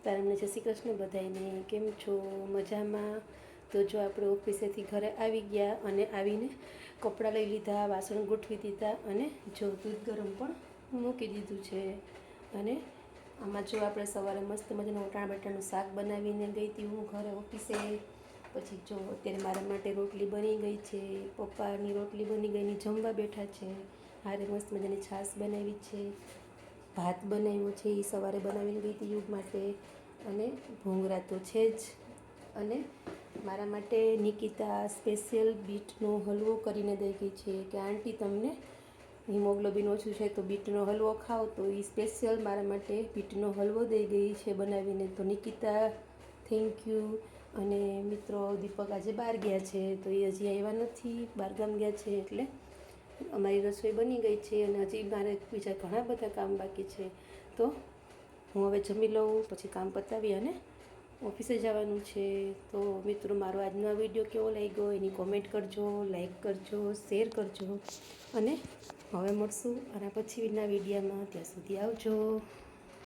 સીતારામને જય શ્રી કૃષ્ણ બધાને. કેમ છો? મજામાં? તો જો આપણે ઓફિસેથી ઘરે આવી ગયા અને આવીને કપડાં લઈ લીધા, વાસણ ગોઠવી દીધા અને જો દૂધ ગરમ પણ મૂકી દીધું છે. અને આમાં જો આપણે સવારે મસ્ત મજાનું વટાણા બટાટાનું શાક બનાવીને ગઈ હતી હું ઘરે ઓફિસે. પછી જો અત્યારે મારા માટે રોટલી બની ગઈ છે, પપ્પાની રોટલી બની ગઈ, જમવા બેઠા છે. હારે મસ્ત મજાની છાશ બનાવી છે, ભાત બનાવ્યો છે, એ સવારે બનાવીને ગઈ હતી યુગ માટે. અને ભૂંગળા તો છે જ. અને મારા માટે નિકિતા સ્પેશિયલ બીટનો હલવો કરીને દઈ ગઈ છે કે આંટી તમને હિમોગ્લોબિન ઓછું છે તો બીટનો હલવો ખાઓ, તો એ સ્પેશિયલ મારા માટે બીટનો હલવો દઈ ગઈ છે બનાવીને. તો નિકિતા થેન્ક યુ. અને મિત્રો દીપક આજે બહાર ગયા છે તો એ હજી આવ્યા નથી, બહારગામ ગયા છે. એટલે અમારી રસોઈ બની ગઈ છે અને હજી મારે બીજા ઘણા બધા કામ બાકી છે. તો હું હવે જમી લઉં, પછી કામ પતાવી અને ઓફિસે જવાનું છે. તો મિત્રો મારો આજનો આ વિડીયો કેવો લાગ્યો એની કોમેન્ટ કરજો, લાઈક કરજો, શેર કરજો. અને હવે મળશું આના પછીના વિડીયોમાં. ત્યાં સુધી આવજો.